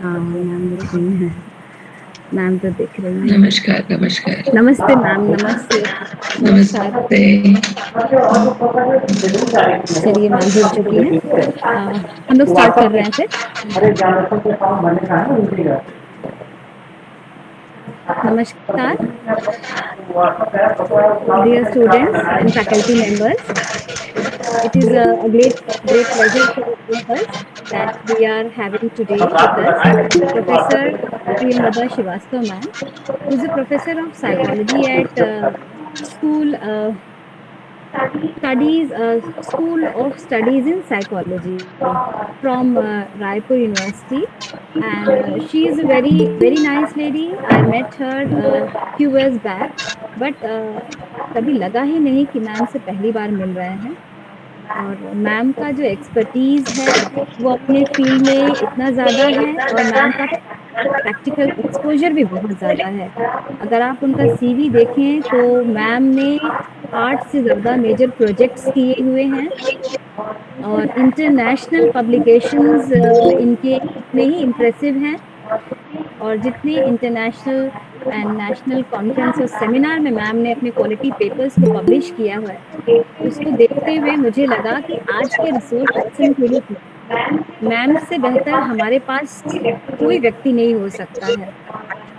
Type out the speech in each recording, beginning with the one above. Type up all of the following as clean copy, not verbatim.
हाँ, मैम दिख रही हैं। मैम तो दिख रही हैं। नमस्कार, नमस्कार। नमस्ते मैम, नमस्ते। नमस्कार। नमस्ते। चलिए मैम जुड़ चुकी हैं। हम लोग स्टार्ट कर रहे हैं फिर। नमस्कार, dear students and faculty members. It is a great pleasure for all of us that we are having today with us Professor Priyamvada Srivastava ma'am, who is a professor of psychology at School of Studies in Psychology from Raipur University. And she is a very nice lady. I met her few years back, but कभी लगा ही नहीं कि ma'am से पहली बार मिल रहे हैं। और ma'am का जो एक्सपर्टीज़ है, वो अपने फ़ील्ड में इतना ज़्यादा है और मैम का प्रैक्टिकल एक्सपोज़र भी बहुत ज़्यादा है। अगर आप उनका सीवी देखें तो मैम ने 8 से ज़्यादा मेजर प्रोजेक्ट्स किए हुए हैं और इंटरनेशनल पब्लिकेशंस इनके इतने ही इम्प्रेसिव हैं और जितने इंटरनेशनल एंड नेशनल कॉन्फ्रेंस और सेमिनार में मैम ने अपने क्वालिटी पेपर्स को पब्लिश किया हुआ है, उसको देखते हुए मुझे लगा कि आज के रिसोर्स पर्सन के रूप में मैम से बेहतर हमारे पास कोई व्यक्ति नहीं हो सकता है।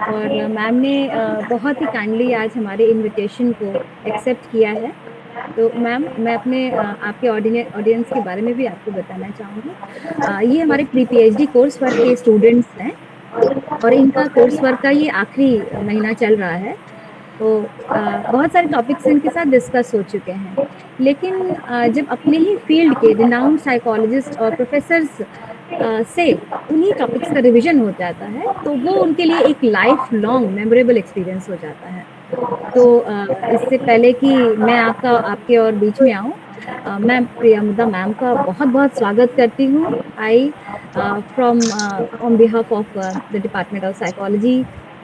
और मैम ने बहुत ही काइंडली आज हमारे इनविटेशन को एक्सेप्ट किया है। तो मैम मैं अपने आपके ऑडियंस के बारे में भी आपको बताना चाहूँगी। ये हमारे प्री पीएचडी कोर्स वर्क के स्टूडेंट्स हैं और इनका कोर्स वर्क का ये आखिरी महीना चल रहा है। तो बहुत सारे टॉपिक्स इनके साथ डिस्कस हो चुके हैं, लेकिन जब अपने ही फील्ड के रिनाउंड साइकोलॉजिस्ट और प्रोफेसर्स से उन्हीं टॉपिक्स का रिवीजन हो जाता है, तो वो उनके लिए एक लाइफ लॉन्ग मेमोरेबल एक्सपीरियंस हो जाता है। तो इससे पहले कि मैं आपके और बीच में आऊँ, मैं प्रियंवदा मैम का बहुत-बहुत स्वागत करती हूँ। आई from on behalf of the Department of Psychology,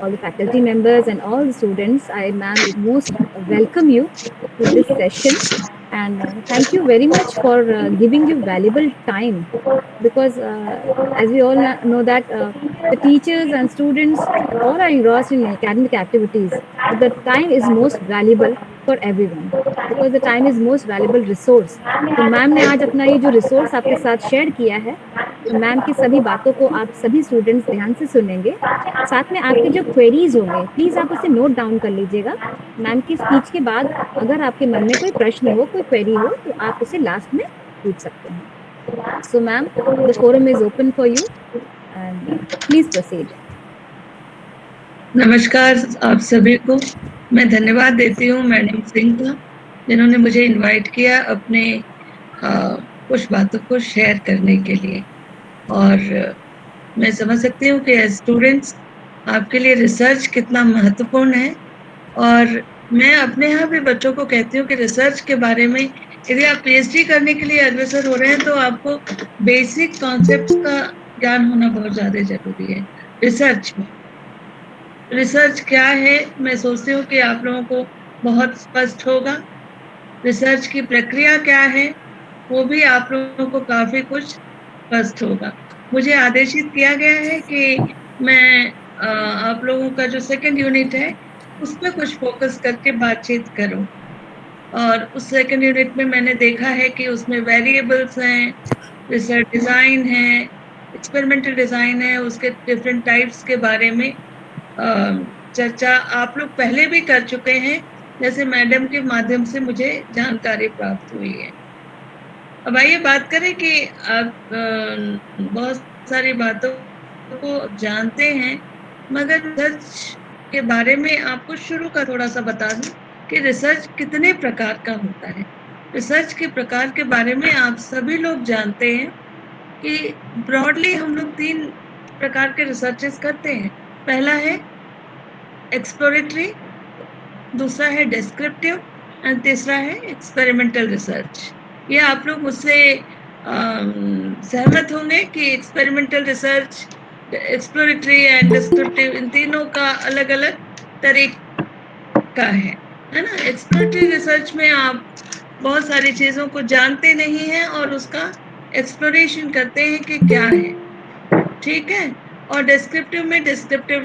all the faculty members and all the students, I ma'am most welcome you to this session and thank you very much for giving your valuable time because as we all know that the teachers and students all are engrossed in academic activities, but the time is most valuable for everyone because the time is most valuable resource. तो ma'am ने आज अपना ये जो resource आपके साथ share किया है, तो मैम की सभी बातों को आप सभी स्टूडेंट्स ध्यान से सुनेंगे। साथ में आपके जो क्वेरीज होंगे प्लीज़ आप उसे नोट डाउन कर लीजिएगा। मैम की स्पीच के बाद अगर आपके मन में कोई प्रश्न हो, कोई क्वेरी हो, तो आप उसे लास्ट में पूछ सकते हैं। So ma'am, the forum is open for you and please proceed. नमस्कार आप सभी को। मैं धन्यवाद देती हूँ मैडम सिंह का, जिन्होंने मुझे इनवाइट किया अपने कुछ बातों को शेयर करने के लिए। और मैं समझ सकती हूँ कि एज स्टूडेंट्स आपके लिए रिसर्च कितना महत्वपूर्ण है। और मैं अपने यहाँ भी बच्चों को कहती हूँ कि रिसर्च के बारे में यदि आप पीएचडी करने के लिए अग्रसर हो रहे हैं तो आपको बेसिक कॉन्सेप्ट्स का ज्ञान होना बहुत ज़्यादा ज़रूरी है। रिसर्च क्या है, मैं सोचती हूँ कि आप लोगों को बहुत स्पष्ट होगा। रिसर्च की प्रक्रिया क्या है, वो भी आप लोगों को काफ़ी कुछ स्पष्ट होगा। मुझे आदेशित किया गया है कि मैं आप लोगों का जो सेकंड यूनिट है, उस पे कुछ फोकस करके बातचीत करूँ। और उस सेकंड यूनिट में मैंने देखा है कि उसमें वेरिएबल्स हैं, रिसर्च डिज़ाइन है, एक्सपेरिमेंटल डिज़ाइन है, उसके डिफरेंट टाइप्स के बारे में चर्चा आप लोग पहले भी कर चुके हैं, जैसे मैडम के माध्यम से मुझे जानकारी प्राप्त हुई है। अब आइए बात करें कि आप बहुत सारी बातों को जानते हैं, मगर रिसर्च के बारे में आपको शुरू का थोड़ा सा बता दूं कि रिसर्च कितने प्रकार का होता है। रिसर्च के प्रकार के बारे में आप सभी लोग जानते हैं कि ब्रॉडली हम लोग 3 प्रकार के रिसर्चेस करते हैं। पहला है एक्सप्लोरेटरी, दूसरा है डिस्क्रिप्टिव एंड तीसरा है एक्सपेरिमेंटल रिसर्च। ये आप लोग मुझसे सहमत होंगे कि experimental research, exploratory and descriptive इन तीनों का अलग-अलग तरीका है ना? एक्सप्लोरेटरी रिसर्च में आप बहुत सारी चीज़ों को जानते नहीं हैं और उसका एक्सप्लोरेशन करते हैं कि क्या है, ठीक है? और डिस्क्रिप्टिव में डिस्क्रिप्टिव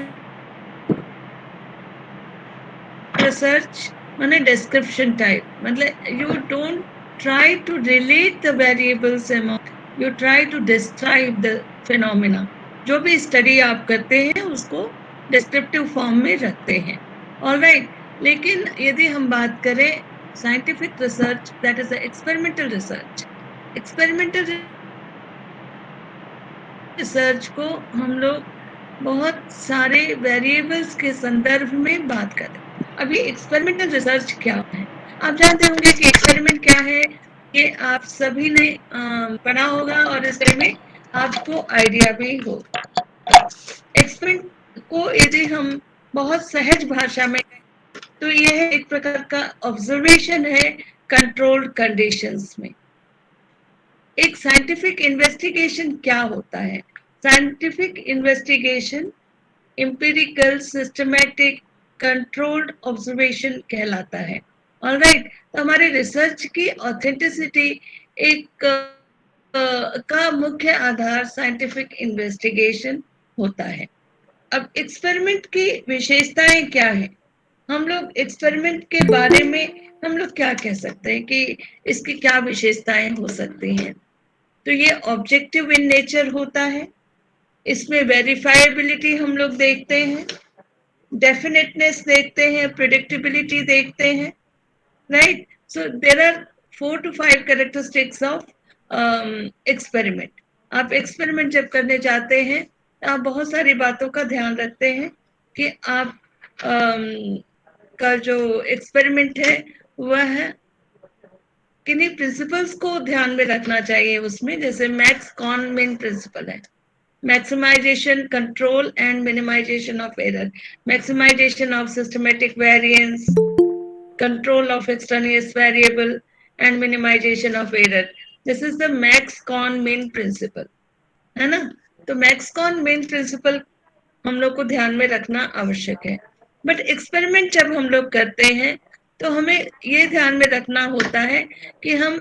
रिसर्च माने डिस्क्रिप्शन टाइप, मतलब you don't try to relate the variables among, you try to describe the phenomena. जो भी स्टडी आप करते हैं उसको डिस्क्रिप्टिव फॉर्म में रखते हैं, ऑलराइट। लेकिन यदि हम बात करें scientific research, that is experimental research, experimental research को हम लोग बहुत सारे वेरिएबल्स के संदर्भ में बात करें। अभी एक्सपेरिमेंटल रिसर्च क्या है, आप जानते होंगे कि एक्सपेरिमेंट क्या है, ये आप सभी ने पढ़ा होगा और इस बारे में आपको आइडिया भी हो। एक्सपेरिमेंट को यदि हम बहुत सहज भाषा में, तो यह एक प्रकार का ऑब्जर्वेशन है कंट्रोल्ड कंडीशंस में। एक साइंटिफिक इन्वेस्टिगेशन क्या होता है? Scientific investigation empirical systematic controlled observation कहलाता है, ऑलराइट। तो हमारे रिसर्च की ऑथेंटिसिटी एक का मुख्य आधार साइंटिफिक इन्वेस्टिगेशन होता है। अब एक्सपेरिमेंट की विशेषताएं क्या है? हम लोग एक्सपेरिमेंट के बारे में हम लोग क्या कह सकते हैं कि इसकी क्या विशेषताएं हो सकती हैं? तो ये ऑब्जेक्टिव इन नेचर होता है, इसमें वेरिफाइबिलिटी हम लोग देखते हैं, डेफिनेटनेस देखते हैं, प्रिडिक्टेबिलिटी देखते हैं, right. So there are 4 to 5 characteristics of experiment. आप एक्सपेरिमेंट जब करने जाते हैं तो आप बहुत सारी बातों का ध्यान रखते हैं कि आप का जो एक्सपेरिमेंट है वह किन्हीं प्रिंसिपल्स को ध्यान में रखना चाहिए उसमें, जैसे मैक्स कॉन मेन प्रिंसिपल है, maximization, control and minimization of error, maximization of systematic variance, control of extraneous variable and minimization of error. This is the max con min principle, है ना। तो max con min principle हम लोग को ध्यान में रखना आवश्यक है। बट एक्सपेरिमेंट जब हम लोग करते हैं तो हमें ये ध्यान में रखना होता है कि हम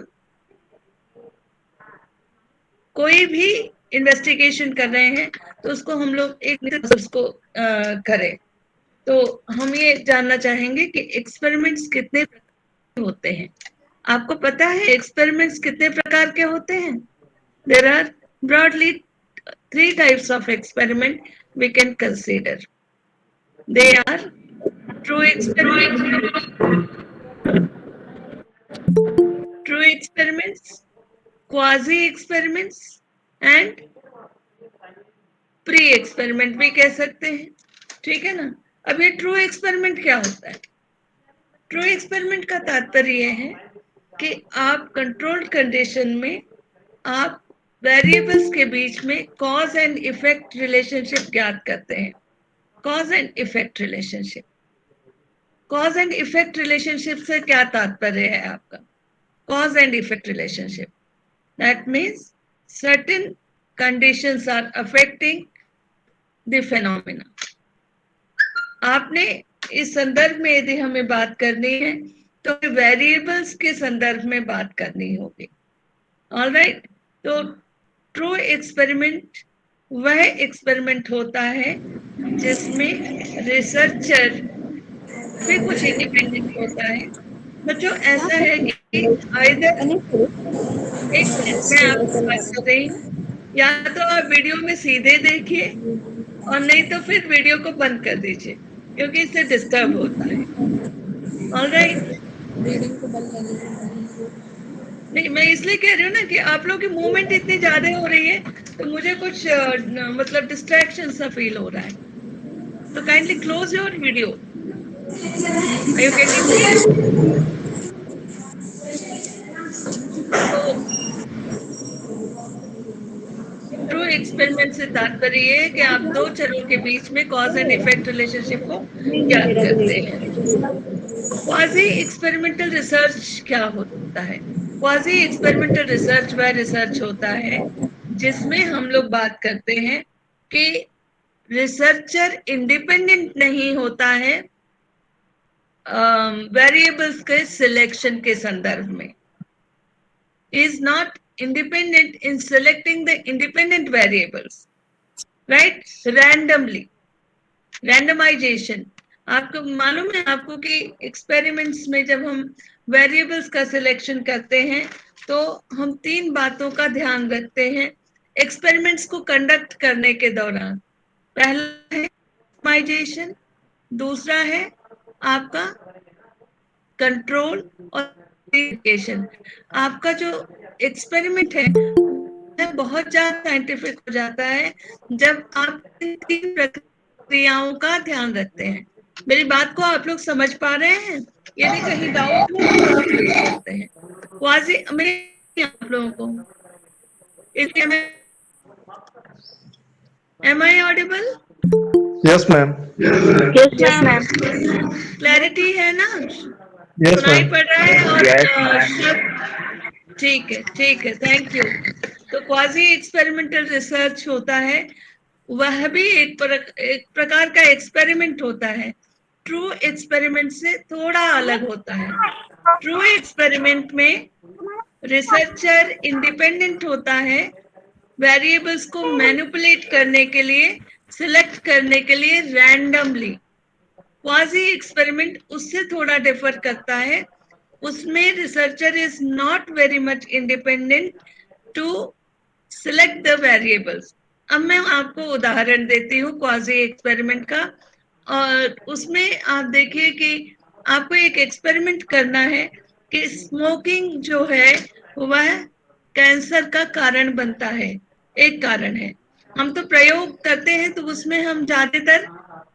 कोई भी इन्वेस्टिगेशन कर रहे हैं तो उसको हम लोग एक उसको करें। तो हम ये जानना चाहेंगे कि एक्सपेरिमेंट्स कितने होते हैं। आपको पता है एक्सपेरिमेंट्स कितने प्रकार के होते हैं? There are broadly 3 types of experiment we can consider. They are true experiments, true experiments, quasi experiments and pre experiment भी कह सकते हैं, ठीक है ना। अब ये ट्रू एक्सपेरिमेंट क्या होता है? ट्रू एक्सपेरिमेंट का तात्पर्य यह है कि आप कंट्रोल्ड कंडीशन में आप वेरिएबल्स के बीच में कॉज एंड इफेक्ट रिलेशनशिप ज्ञात करते हैं। Cause and effect relationship, cause and effect relationship से क्या तात्पर्य है आपका? Cause and effect relationship, that means certain conditions are affecting the phenomena. आपने इस संदर्भ में यदि हमें बात करनी है तो वेरिएबल्स के संदर्भ में बात करनी होगी, ऑलराइट। तो ट्रू एक्सपेरिमेंट वह एक्सपेरिमेंट होता है जिसमें रिसर्चर भी कुछ इंडिपेंडेंट होता है। बच्चों ऐसा है कि आइदर, एक मिनट मैं आपको बात कर रही हूँ, या तो आप वीडियो में सीधे देखिए और नहीं तो फिर वीडियो को बंद कर दीजिए क्योंकि इससे डिस्टर्ब होता है, ऑलराइट। नहीं, मैं इसलिए कह रही हूँ ना कि आप लोग की मूवमेंट इतनी ज्यादा हो रही है तो मुझे कुछ मतलब डिस्ट्रैक्शन सा फील हो रहा है। तो kindly close your video. Are you getting me? तो ट्रू एक्सपेरिमेंट से तात्पर्य ये है कि आप दो चरों के बीच में कॉज एंड इफेक्ट रिलेशनशिप को ज्ञात करते हैं। क्वाजी एक्सपेरिमेंटल रिसर्च क्या होता है? क्वाजी एक्सपेरिमेंटल रिसर्च वह रिसर्च होता है जिसमें हम लोग बात करते हैं कि रिसर्चर इंडिपेंडेंट नहीं होता है वेरिएबल्स के सिलेक्शन के संदर्भ में, is not independent in selecting the independent variables, right, randomly, randomisation. आपको मालूम है आपको कि एक्सपेरिमेंट्स में जब हम वेरिएबल्स का सिलेक्शन करते हैं तो हम 3 बातों का ध्यान रखते हैं एक्सपेरिमेंट्स को कंडक्ट करने के दौरान। पहला है रैंडमाइजेशन, दूसरा है आपका कंट्रोल और वेरिफिकेशन। आपका जो एक्सपेरिमेंट है बहुत ज्यादा साइंटिफिक हो जाता है जब आप इन 3 प्रक्रियाओं का ध्यान रखते हैं। मेरी बात को आप लोग समझ पा रहे हैं? यदि कहीं डाउट हो तो आप पूछ सकते हैं। वाजी मैं आप लोगों को इसलिए am I audible? Yes, ma'am. Yes, ma'am. Clarity है ना? Yes, सुनाई ma'am. पड़ रहा है और Yes, ma'am. सब ठीक है, ठीक है, थैंक यू। तो क्वाजी एक्सपेरिमेंटल रिसर्च होता है, वह भी एक प्रकार का एक्सपेरिमेंट होता है। ट्रू एक्सपेरिमेंट से थोड़ा अलग होता है। ट्रू एक्सपेरिमेंट में रिसर्चर इंडिपेंडेंट होता है वेरिएबल्स को मैनिपुलेट करने के लिए, सिलेक्ट करने के लिए रैंडमली। क्वाजी एक्सपेरिमेंट उससे थोड़ा डिफर करता है, उसमें researcher is not very much independent to select the variables. अब मैं आपको उदाहरण देती हूँ क्वाजी एक्सपेरिमेंट का, और उसमें आप देखिए कि आपको एक एक्सपेरिमेंट करना है कि स्मोकिंग जो है वह कैंसर का कारण बनता है, एक कारण है। हम तो प्रयोग करते हैं तो उसमें हम ज्यादातर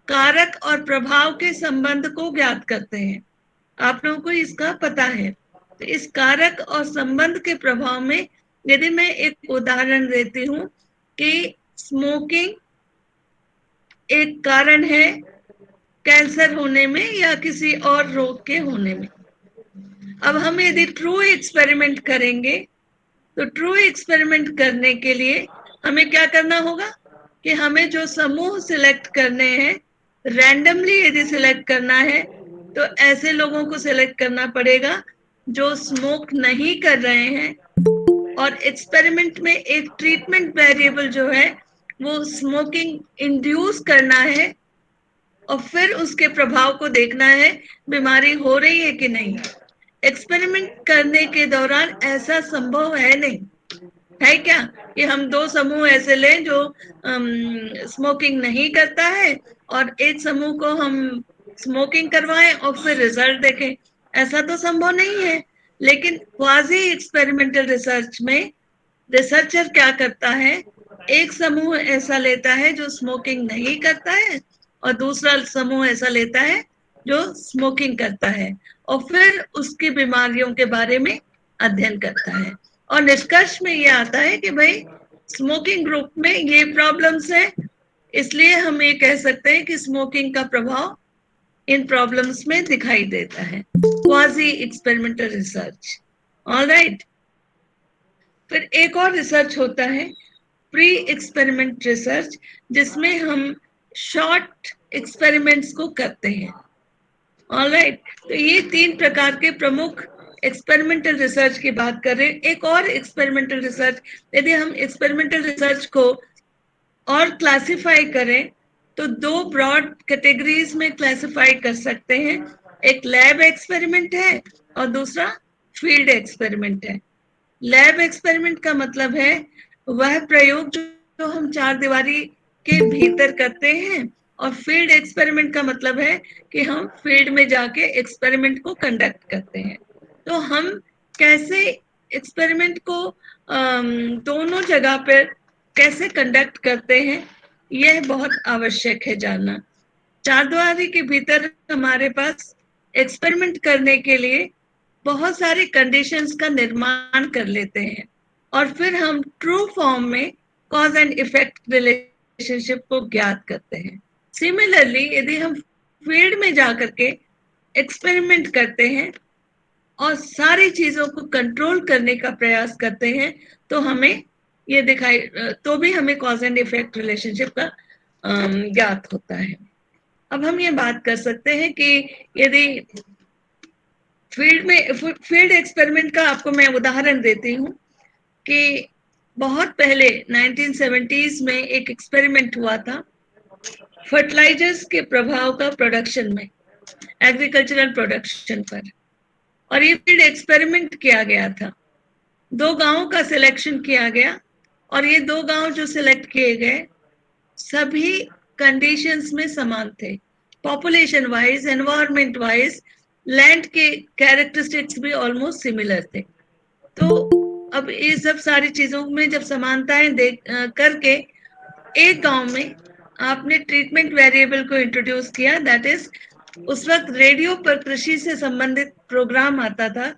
कारक और प्रभाव के संबंध को ज्ञात करते हैं। आप लोगों को इसका पता है। तो इस कारक और संबंध के प्रभाव में यदि मैं एक उदाहरण देती हूँ कि स्मोकिंग एक कारण है कैंसर होने में या किसी और रोग के होने में। अब हम यदि ट्रू एक्सपेरिमेंट करेंगे तो ट्रू एक्सपेरिमेंट करने के लिए हमें क्या करना होगा कि हमें जो समूह सिलेक्ट करने हैं, रैंडमली यदि सिलेक्ट करना है तो ऐसे लोगों को सिलेक्ट करना पड़ेगा जो स्मोक नहीं कर रहे हैं, और एक्सपेरिमेंट में एक ट्रीटमेंट वेरिएबल जो है वो स्मोकिंग इंड्यूस करना है, और फिर उसके प्रभाव को देखना है बीमारी हो रही है कि नहीं। एक्सपेरिमेंट करने के दौरान ऐसा संभव है नहीं, है क्या, कि हम 2 समूह ऐसे लें जो स्मोकिंग नहीं करता है और एक समूह को हम स्मोकिंग करवाएं और फिर रिजल्ट देखें। ऐसा तो संभव नहीं है। लेकिन क्वाजी एक्सपेरिमेंटल रिसर्च में रिसर्चर क्या करता है, एक समूह ऐसा लेता है जो स्मोकिंग नहीं करता है और दूसरा समूह ऐसा लेता है जो स्मोकिंग करता है, और फिर उसकी बीमारियों के बारे में अध्ययन करता है, और निष्कर्ष में ये आता है कि भाई स्मोकिंग ग्रुप में ये प्रॉब्लम्स है, इसलिए हम ये कह सकते हैं कि स्मोकिंग का प्रभाव इन प्रॉब्लम्स में दिखाई देता है। Quasi experimental research, alright. फिर एक और रिसर्च होता है प्री एक्सपेरिमेंट रिसर्च, जिसमें हम शॉर्ट एक्सपेरिमेंट्स को करते हैं। ऑलराइट, तो ये 3 प्रकार के प्रमुख एक्सपेरिमेंटल रिसर्च की बात कर रहे हैं। एक और एक्सपेरिमेंटल रिसर्च, यदि हम एक्सपेरिमेंटल रिसर्च को और क्लासिफाई करें तो 2 ब्रॉड कैटेगरीज में क्लासिफाई कर सकते हैं। एक लैब एक्सपेरिमेंट है और दूसरा फील्ड एक्सपेरिमेंट है। लैब एक्सपेरिमेंट का मतलब है वह प्रयोग जो हम 4 दीवारी के भीतर करते हैं, और फील्ड एक्सपेरिमेंट का मतलब है कि हम फील्ड में जाके एक्सपेरिमेंट को कंडक्ट करते हैं। तो हम कैसे एक्सपेरिमेंट को दोनों जगह पर कैसे कंडक्ट करते हैं यह बहुत आवश्यक है जानना। 4 दीवारी के भीतर हमारे पास एक्सपेरिमेंट करने के लिए बहुत सारे कंडीशंस का निर्माण कर लेते हैं, और फिर हम ट्रू फॉर्म में कॉज एंड इफेक्ट रिलेशनशिप को ज्ञात करते हैं। सिमिलरली यदि हम फील्ड में जाकर के एक्सपेरिमेंट करते हैं और सारी चीजों को कंट्रोल करने का प्रयास करते हैं तो हमें ये दिखाई, तो भी हमें कॉज एंड इफेक्ट रिलेशनशिप का ज्ञात होता है। अब हम ये बात कर सकते हैं कि यदि फील्ड एक्सपेरिमेंट का आपको मैं उदाहरण देती हूँ कि बहुत पहले 1970s में एक एक्सपेरिमेंट हुआ था फर्टिलाइजर्स के प्रभाव का प्रोडक्शन में, एग्रीकल्चरल प्रोडक्शन पर, और ये फील्ड एक्सपेरिमेंट किया गया था। 2 गांवों का सिलेक्शन किया गया और ये 2 गांव जो सिलेक्ट किए गए सभी कंडीशंस में समान थे, population wise, environment wise, land के कैरेक्टरिस्टिक्स भी ऑलमोस्ट सिमिलर थे। तो अब ये सब सारी चीजों में जब समानताएं देख करके एक गांव में आपने ट्रीटमेंट वेरिएबल को इंट्रोड्यूस किया, दैट इज उस वक्त रेडियो पर कृषि से संबंधित प्रोग्राम आता था।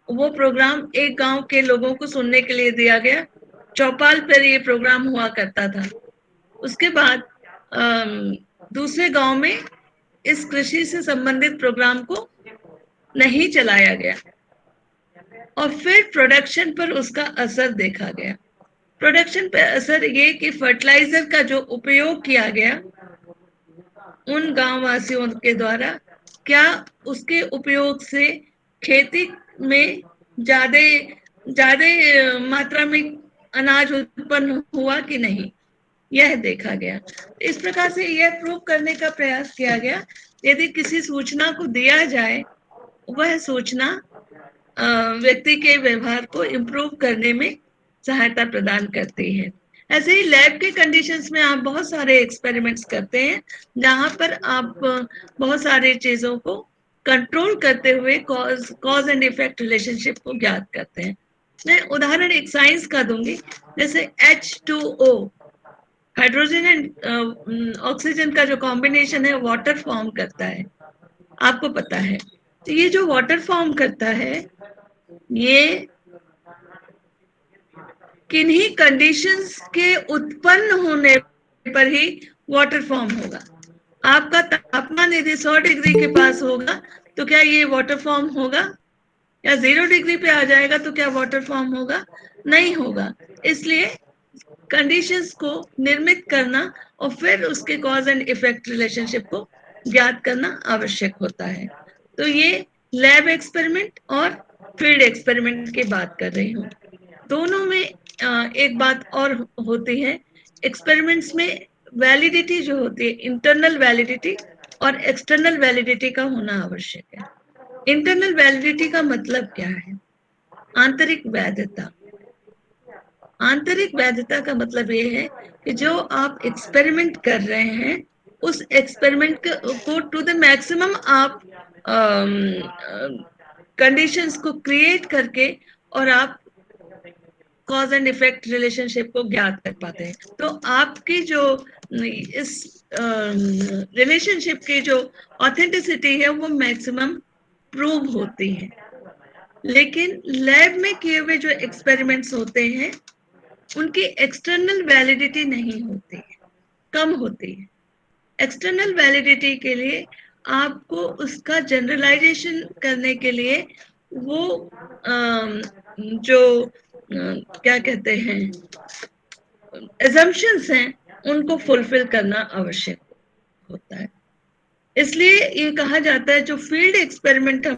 वो प्रोग्राम एक गांव के लोगों को सुनने के लिए दिया गया, चौपाल पर ये प्रोग्राम हुआ करता था। उसके बाद दूसरे गांव में इस कृषि से संबंधित प्रोग्राम को नहीं चलाया गया और फिर प्रोडक्शन पर उसका असर देखा गया। प्रोडक्शन पर असर ये कि फर्टिलाइजर का जो उपयोग किया गया उन गांव वासियों के द्वारा, क्या उसके उपयोग से खेती में ज्यादा ज्यादा मात्रा में अनाज उत्पन्न हुआ कि नहीं, यह देखा गया। इस प्रकार से यह प्रूव करने का प्रयास किया गया यदि किसी सूचना को दिया जाए वह सूचना व्यक्ति के व्यवहार को इम्प्रूव करने में सहायता प्रदान करती है। ऐसे ही लैब के कंडीशंस में आप बहुत सारे एक्सपेरिमेंट्स करते हैं जहां पर आप बहुत सारी चीजों को कंट्रोल करते हुए कॉज एंड इफेक्ट रिलेशनशिप को ज्ञात करते हैं। मैं उदाहरण एक साइंस का दूंगी, जैसे H2O, हाइड्रोजन एंड ऑक्सीजन का जो कॉम्बिनेशन है वाटर फॉर्म करता है, आपको पता है। तो ये जो वाटर फॉर्म करता है ये किन्हीं कंडीशंस के उत्पन्न होने पर ही वाटर फॉर्म होगा। आपका तापमान यदि 100 डिग्री के पास होगा तो क्या ये वाटर फॉर्म होगा, या 0 डिग्री पे आ जाएगा तो क्या वाटर फॉर्म होगा? नहीं होगा। इसलिए कंडीशंस को निर्मित करना और फिर उसके कॉज एंड इफेक्ट रिलेशनशिप को ज्ञात करना आवश्यक होता है। तो ये लैब एक्सपेरिमेंट और फील्ड एक्सपेरिमेंट की बात कर रही हूँ। दोनों में एक बात और होती है, एक्सपेरिमेंट्स में वैलिडिटी जो होती है, इंटरनल वैलिडिटी और एक्सटर्नल वैलिडिटी का होना आवश्यक है। इंटरनल वैलिडिटी का मतलब क्या है? आंतरिक वैधता। आंतरिक वैधता का मतलब ये है कि जो आप एक्सपेरिमेंट कर रहे हैं उस एक्सपेरिमेंट को टू द मैक्सिमम आप कंडीशंस को क्रिएट करके और आप कॉज एंड इफेक्ट रिलेशनशिप को ज्ञात कर पाते हैं। तो आपकी जो इस रिलेशनशिप की जो ऑथेंटिसिटी है वो मैक्सिमम प्रूव होती है। लेकिन लैब में किए हुए जो एक्सपेरिमेंट्स होते हैं उनकी एक्सटर्नल वैलिडिटी नहीं होती है, कम होती है। एक्सटर्नल वैलिडिटी के लिए आपको उसका जनरलाइजेशन करने के लिए वो जो क्या कहते हैं assumptions हैं उनको फुलफिल करना आवश्यक होता है। इसलिए ये कहा जाता है जो फील्ड एक्सपेरिमेंट हम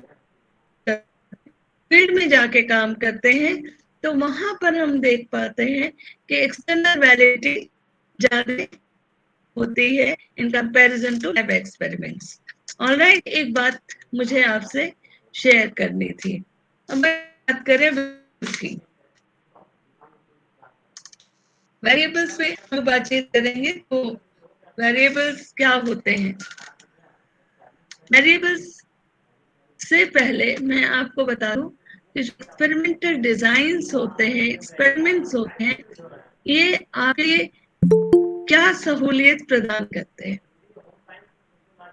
फील्ड में जाके काम करते हैं तो वहां पर हम देख पाते हैं कि एक्सटर्नल वैलिडिटी ज्यादा होती है in comparison to lab experiments. Alright, एक बात मुझे आपसे शेयर करनी थी। अब बात करें की वेरिएबल्स पे हम बातचीत करेंगे। तो वेरिएबल्स क्या होते हैं? वेरिएबल्स से पहले मैं आपको बता दूं कि जो एक्सपेरिमेंटल डिजाइन्स होते हैं, एक्सपेरिमेंट्स होते हैं, ये आपके क्या सहूलियत प्रदान करते हैं।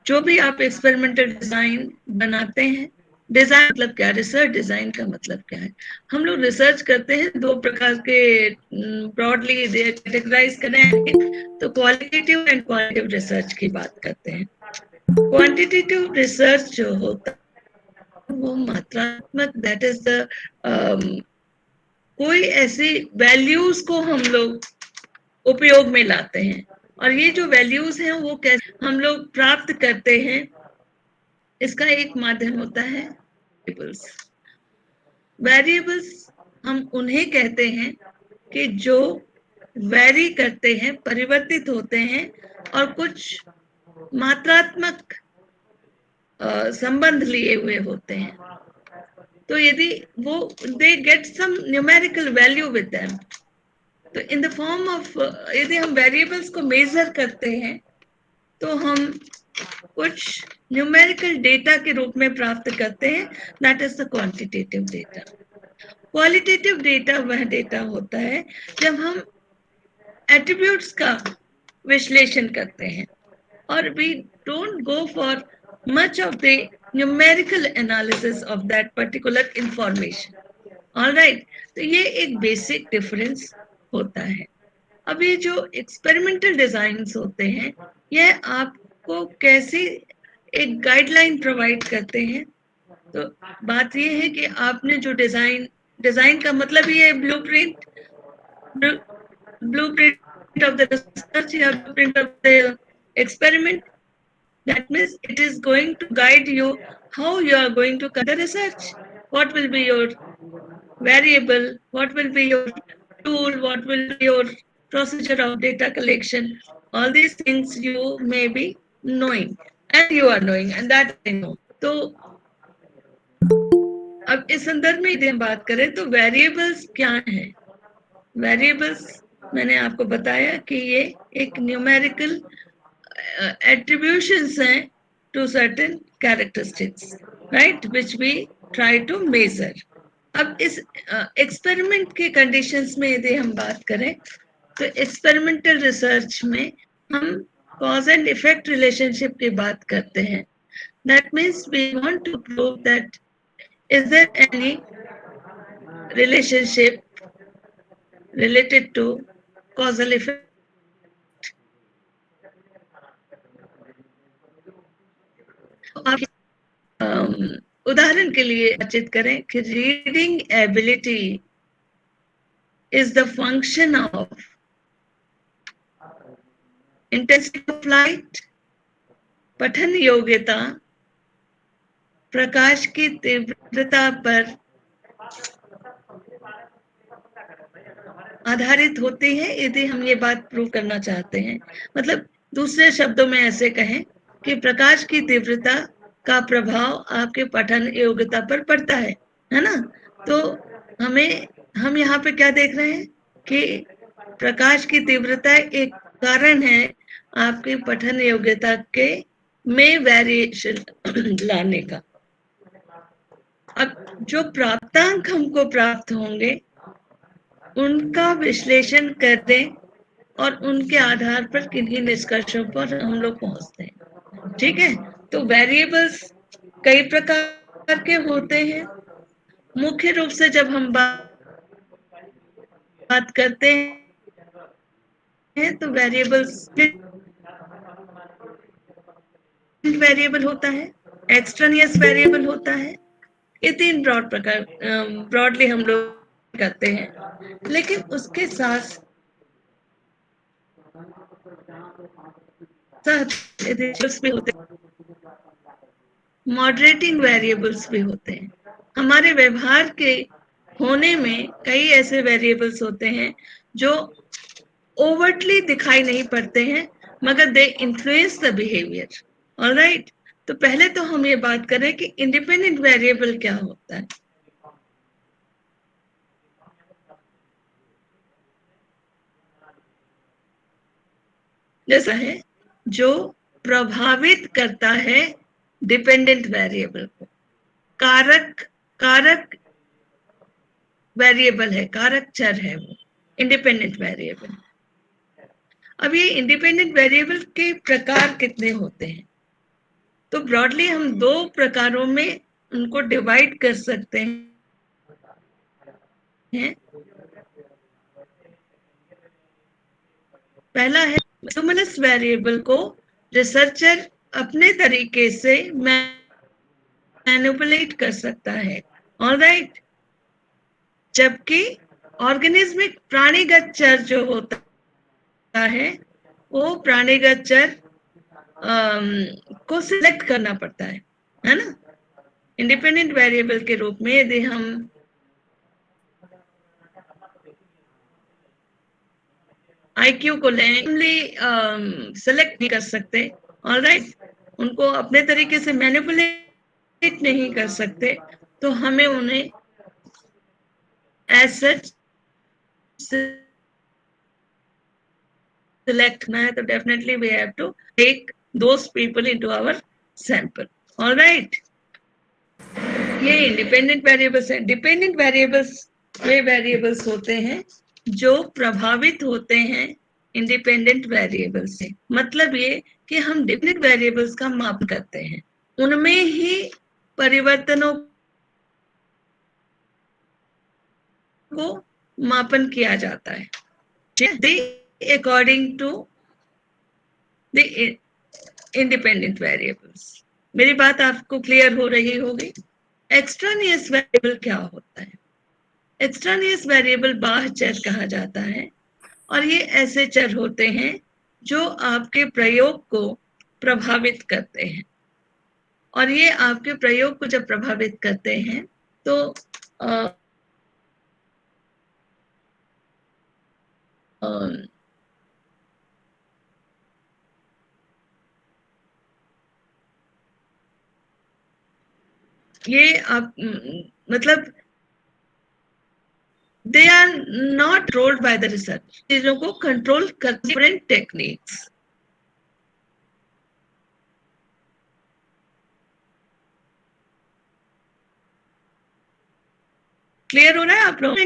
जो भी आप एक्सपेरिमेंटल डिजाइन बनाते हैं, डिजाइन मतलब क्या, रिसर्च डिजाइन का मतलब क्या है? हम लोग रिसर्च करते हैं 2 प्रकार के, ब्रॉडली कैटेगराइज करें तो क्वालिटेटिव एंड क्वांटिटेटिव रिसर्च की बात करते हैं। क्वांटिटेटिव रिसर्च जो होता है वो मात्रात्मक, दैट इज द कोई ऐसी वैल्यूज को हम लोग उपयोग में लाते हैं और ये जो वैल्यूज हैं वो कैसे हम लोग प्राप्त करते हैं, इसका एक माध्यम होता है वेरिएबल्स। वेरिएबल्स हम उन्हें कहते हैं कि जो वैरी करते हैं, परिवर्तित होते हैं और कुछ मात्रात्मक संबंध लिए हुए होते हैं। तो यदि वो they get some numerical value with them, तो इन द फॉर्म ऑफ, यदि हम वेरिएबल्स को मेजर करते हैं तो हम कुछ न्यूमेरिकल डेटा के रूप में प्राप्त करते हैं, that is the quantitative data. Qualitative data वह डेटा होता है जब हम एट्रीब्यूट्स का विश्लेषण करते हैं और we don't go for much of the numerical analysis of that particular information. All right, तो ये एक बेसिक डिफरेंस होता है। अब ये जो एक्सपेरिमेंटल डिजाइन्स होते हैं, यह आपको कैसी एक गाइडलाइन प्रोवाइड करते हैं। तो बात ये है कि आपने जो डिजाइन का मतलब ये ब्लूप्रिंट of the research या blueprint of the experiment. That means it is going to guide you how you are going to conduct the research. What will be your variable? What will be your tool? What will be your procedure of data collection? All these things you may be knowing, and you are knowing, and that I know. तो अब इस संदर्भ में यदि हम बात करें तो वेरिएबल्स क्या हैं? वेरिएबल्स मैंने आपको बताया कि ये एक न्यूमेरिकल एट्रीब्यूशंस हैं to certain characteristics, right, which we try to measure. अब इस एक्सपेरिमेंट के कंडीशंस में यदि हम बात करें तो एक्सपेरिमेंटल रिसर्च में हम कॉज एंड इफेक्ट रिलेशनशिप की बात करते हैं। That means we want to prove that is there any relationship related to causal effect. आप उदाहरण के लिए बातचीत करें कि reading ability is the function of intensity of light, पठन योग्यता प्रकाश की तीव्रता पर आधारित होती है, यदि हम ये बात प्रूव करना चाहते हैं। मतलब दूसरे शब्दों में ऐसे कहें कि प्रकाश की तीव्रता का प्रभाव आपके पठन योग्यता पर पड़ता है ना। तो हम यहाँ पे क्या देख रहे हैं कि प्रकाश की तीव्रता एक कारण है आपकी पठन योग्यता के में वेरिएशन लाने का। अब जो प्राप्तांक हमको प्राप्त होंगे उनका विश्लेषण करें और उनके आधार पर किन्हीं निष्कर्षों पर हम लोग पहुंचते हैं। ठीक है, तो वेरिएबल्स कई प्रकार के होते हैं। मुख्य रूप से जब हम बात करते हैं तो वेरिएबल्स वेरिएबल होता है, एक्सट्रेनियस वेरिएबल होता है। ये तीन ब्रॉड प्रकार ब्रॉडली हम लोग करते हैं। लेकिन उसके साथ भी होते हैं, मॉडरेटिंग वेरिएबल्स भी होते हैं। हमारे व्यवहार के होने में कई ऐसे वेरिएबल्स होते हैं जो ओवरटली दिखाई नहीं पड़ते हैं मगर they influence the behaviour. Alright, तो पहले तो हम ये बात करें कि इंडिपेंडेंट वेरिएबल क्या होता है। जैसा है जो प्रभावित करता है डिपेंडेंट वेरिएबल को। कारक वेरिएबल है, कारक चर है वो इंडिपेंडेंट वेरिएबल। अब ये इंडिपेंडेंट वेरिएबल के प्रकार कितने होते हैं? तो ब्रॉडली हम दो प्रकारों में उनको डिवाइड कर सकते हैं। पहला है स्टिमुलस वेरिएबल को रिसर्चर अपने तरीके से मैनिपुलेट कर सकता है। ऑलराइट, जबकि ऑर्गेनिज्मिक प्राणीगत चर जो होता है वो प्राणीगत चर को सिलेक्ट करना पड़ता है ना। इंडिपेंडेंट वेरिएबल के रूप में यदि हम आईक्यू को रैंडमली सेलेक्ट नहीं कर सकते, ऑलराइट, उनको अपने तरीके से मैनिपुलेट नहीं कर सकते, तो हमें उन्हें एज सच select करना है, तो definitely we have to take those people into our sample. All right. ये इंडिपेंडेंट वेरिएबल्स हैं। डिपेंडेंट वेरिएबल्स वे वेरिएबल्स होते हैं जो प्रभावित होते हैं इंडिपेंडेंट वेरिएबल से। मतलब ये कि हम डिपेंडेंट वेरिएबल्स का माप करते हैं, उनमें ही परिवर्तनों को मापन किया जाता है according to the independent variables. मेरी बात आपको क्लियर हो रही होगी। एक्सट्रानियस वेरिएबल क्या होता है? एक्सट्रानियस वेरिएबल बाह्य चर कहा जाता है, और ये ऐसे चर होते हैं जो आपके प्रयोग को प्रभावित करते हैं। और ये आपके प्रयोग को जब प्रभावित करते हैं तो ये आप मतलब they are not controlled by the research, चीजों को कंट्रोल कर डिफरेंट टेक्निक्स। क्लियर हो रहा है आप लोग?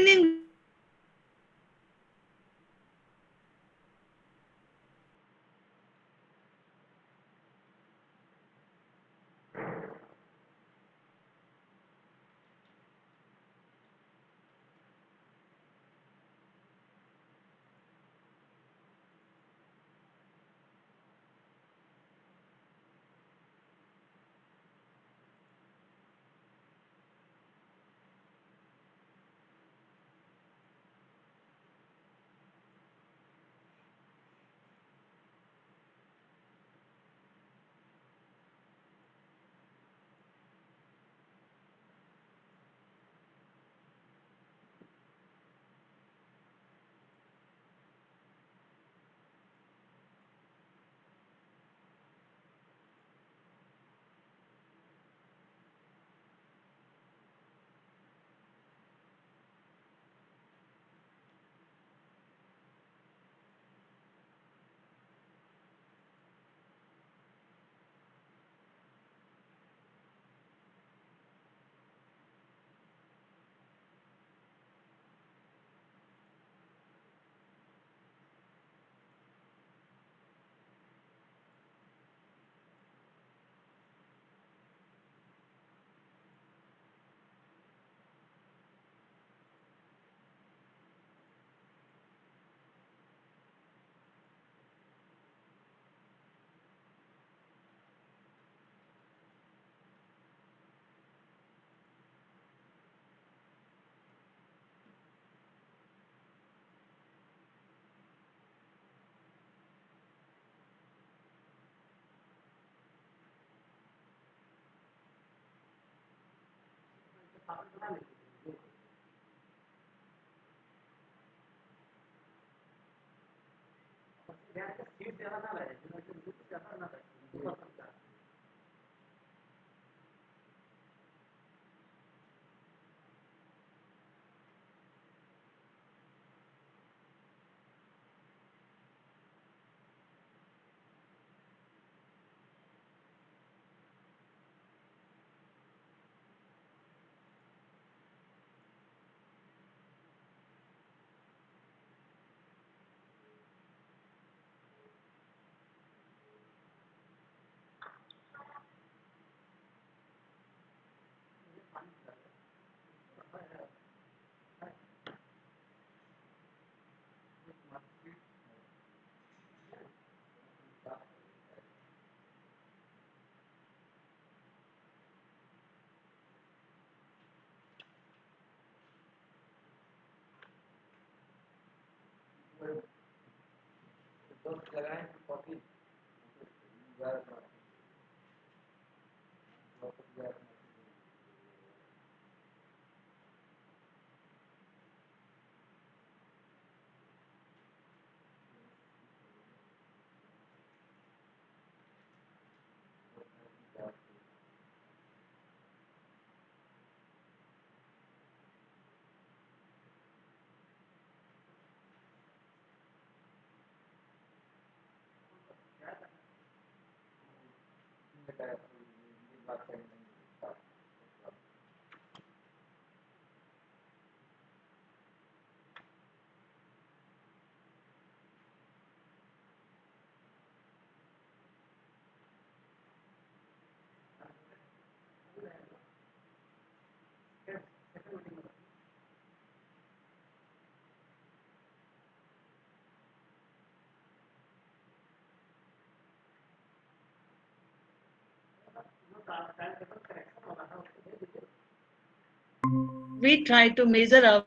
We try to measure our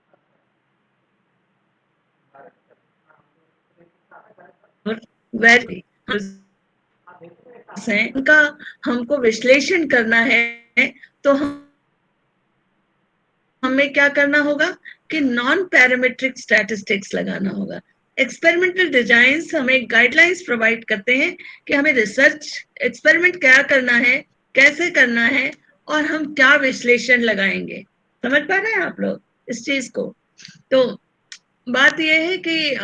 value उनका हमको विश्लेषण करना है, तो हमें क्या करना होगा कि नॉन पैरामीट्रिक स्टैटिस्टिक्स लगाना होगा। एक्सपेरिमेंटल डिजाइन्स हमें गाइडलाइंस प्रोवाइड करते हैं कि हमें रिसर्च एक्सपेरिमेंट क्या करना है, कैसे करना है, और हम क्या विश्लेषण लगाएंगे। समझ पा रहे हैं आप लोग इस चीज को? तो बात यह है कि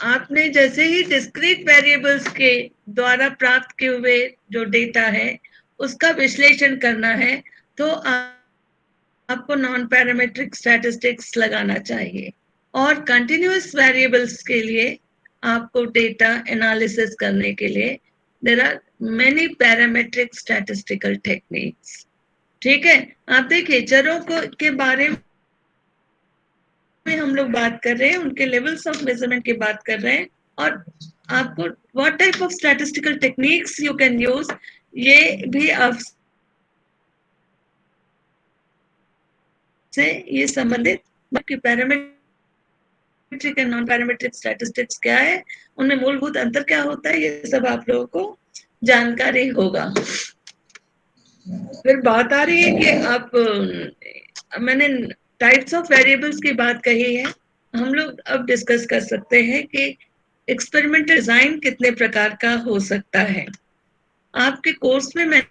आपने जैसे ही डिस्क्रीट वेरिएबल्स के द्वारा प्राप्त किए हुए जो डेटा है उसका विश्लेषण करना है, तो आपको नॉन पैरामीट्रिक स्टैटिस्टिक्स लगाना चाहिए। और कंटिन्यूअस वेरिएबल्स के लिए आपको डेटा एनालिसिस करने के लिए there are many parametric statistical techniques. ठीक है, आप देखिए चरों के बारे में हम लोग बात कर रहे हैं, उनके लेवल्स ऑफ मेजरमेंट की बात कर रहे हैं, और आपको what type of statistical techniques you can use, ये भी आप से ये संबंधित कि parametric and non parametric statistics क्या है, उनमें मूलभूत अंतर क्या होता है, ये सब आप लोगों को जानकारी होगा। फिर बात आ रही है कि आप मैंने टाइप्स ऑफ वेरिएबल्स की बात कही है, हम लोग अब डिस्कस कर सकते हैं कि एक्सपेरिमेंटल डिजाइन कितने प्रकार का हो सकता है। आपके कोर्स में मैंने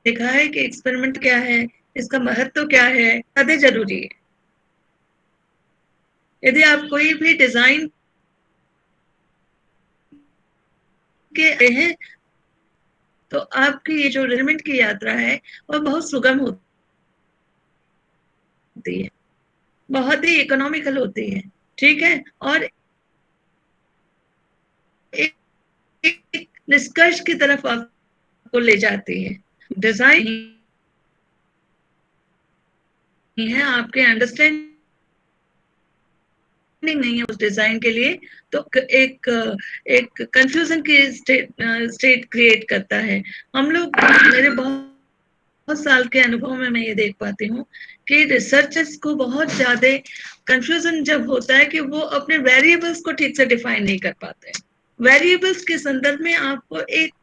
देखा है कि एक्सपेरिमेंट क्या है, इसका महत्व क्या है, ज्यादा जरूरी है। यदि आप कोई भी डिजाइन के हैं तो आपकी ये जो एक्सपेरिमेंट की यात्रा है वो बहुत सुगम होती है, बहुत ही इकोनॉमिकल होती है। ठीक है, और एक निष्कर्ष की तरफ आपको ले जाती है। डिजाइन है, आपके अंडरस्टैंडिंग नहीं है उस डिजाइन के लिए, तो एक कंफ्यूजन की स्टेट क्रिएट करता है। हम लोग, मेरे बहुत साल के अनुभव में मैं ये देख पाती हूँ कि रिसर्चर्स को बहुत ज्यादा कंफ्यूजन जब होता है कि वो अपने वेरिएबल्स को ठीक से डिफाइन नहीं कर पाते। वेरिएबल्स के संदर्भ में आपको एक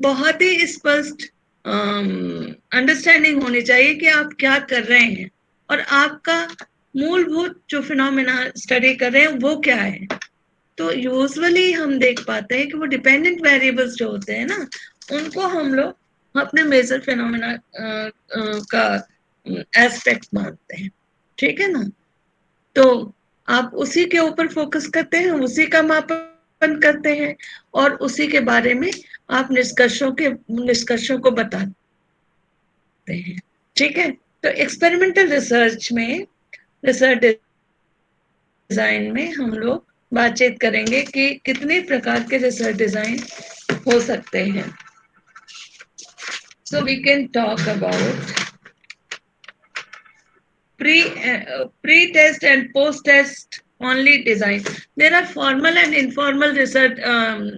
बहुत ही स्पष्ट अंडरस्टैंडिंग होनी चाहिए कि आप क्या कर रहे हैं और आपका मूलभूत जो फिनोमेना स्टडी कर रहे हैं वो क्या है। तो यूजुअली हम देख पाते हैं कि वो डिपेंडेंट वेरिएबल्स जो होते हैं ना, उनको हम लोग अपने मेजर फिनोमेना का एस्पेक्ट मानते हैं। ठीक है ना, तो आप उसी के ऊपर फोकस करते हैं, उसी का मापन करते हैं, और उसी के बारे में आप निष्कर्षों को बताते हैं। ठीक है, तो एक्सपेरिमेंटल रिसर्च डिजाइन में हम लोग बातचीत करेंगे कि कितने प्रकार के रिसर्च डिजाइन हो सकते हैं। So we can talk about pre-test and post-test only design. There are formal and informal research